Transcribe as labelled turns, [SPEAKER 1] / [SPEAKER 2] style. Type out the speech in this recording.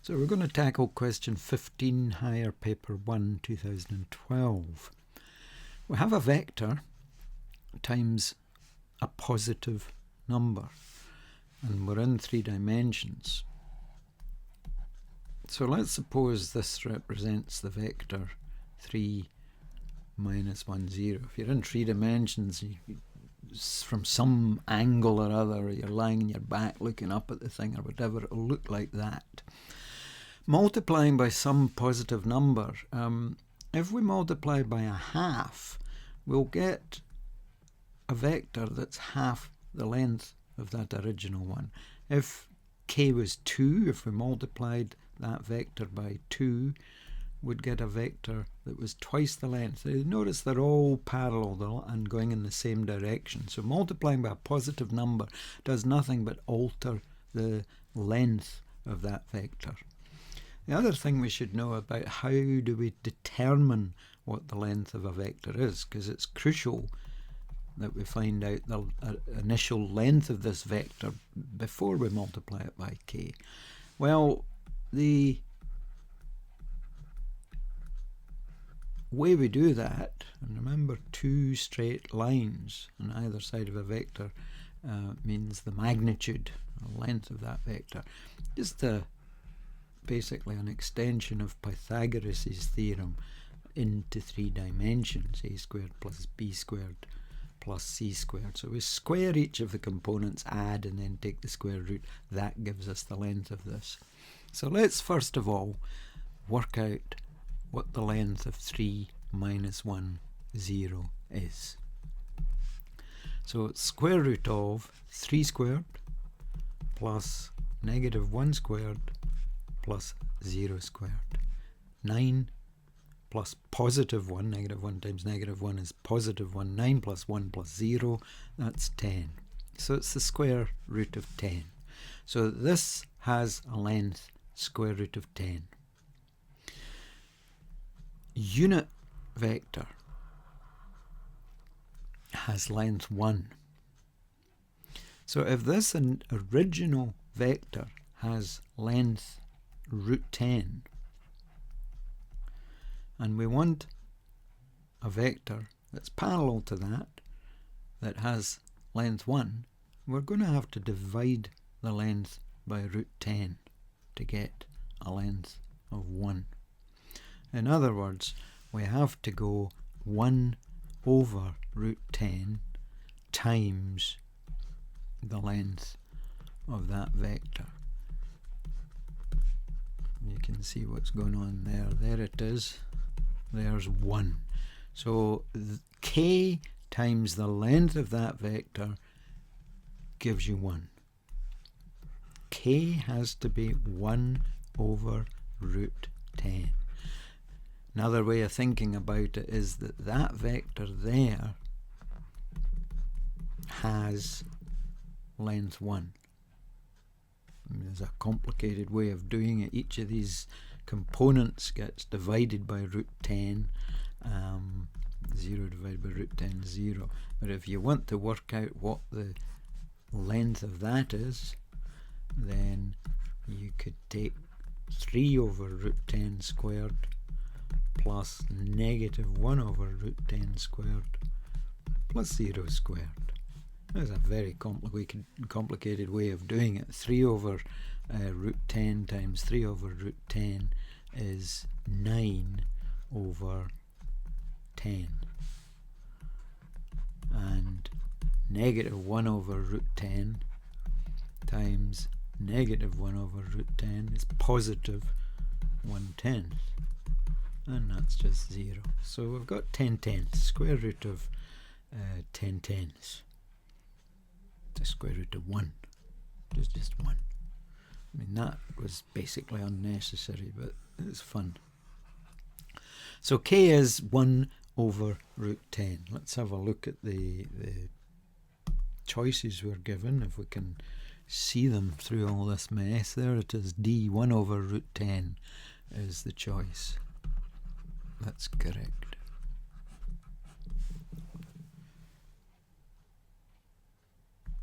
[SPEAKER 1] So we're going to tackle question 15, higher paper 1, 2012. We have a vector times a positive number, and we're in 3 dimensions. So let's suppose this represents the vector 3 minus 1, 0. If you're in 3 dimensions, from some angle or other, you're lying on your back looking up at the thing or whatever, it'll look like that. Multiplying by some positive number, if we multiply by a half, we'll get a vector that's half the length of that original one. If k was 2, if we multiplied that vector by 2, we'd get a vector that was twice the length. So notice they're all parallel and going in the same direction. So multiplying by a positive number does nothing but alter the length of that vector. The other thing we should know about how do we determine what the length of a vector is, because it's crucial that we find out the initial length of this vector before we multiply it by k. Well, the way we do that, and remember 2 straight lines on either side of a vector means the magnitude or length of that vector. Just basically an extension of Pythagoras' theorem into 3 dimensions, a squared plus b squared plus c squared. So we square each of the components, add, and then take the square root. That gives us the length of this. So let's first of all work out what the length of 3 minus 1, 0 is. So it's square root of 3 squared plus negative 1 squared plus 0 squared. 9 plus positive 1, negative 1 times negative 1 is positive 1. 9 plus 1 plus 0, that's 10. So it's the square root of 10. So this has a length square root of 10. Unit vector has length 1. So if this original vector has length root 10, and we want a vector that's parallel to that has length 1, we're going to have to divide the length by root 10 to get a length of 1. In other words, we have to go 1 over root 10 times the length of that vector. You can see what's going on there. There it is. There's 1. So k times the length of that vector gives you 1. K has to be 1 over root 10. Another way of thinking about it is that that vector there has length 1. There's a complicated way of doing it. Each of these components gets divided by root 10. 0 divided by root 10 is 0. But if you want to work out what the length of that is, then you could take 3 over root 10 squared plus negative 1 over root 10 squared plus 0 squared. There's a very complicated way of doing it. 3 over root 10 times 3 over root 10 is 9 over 10. And negative 1 over root 10 times negative 1 over root 10 is positive 1/10. And that's just 0. So we've got 10/10, square root of 10/10. The square root of 1. Just 1. I mean, that was basically unnecessary, but it was fun. So k is 1 over root 10. Let's have a look at the choices we're given, if we can see them through all this mess. There it is, D, 1 over root 10 is the choice. That's correct.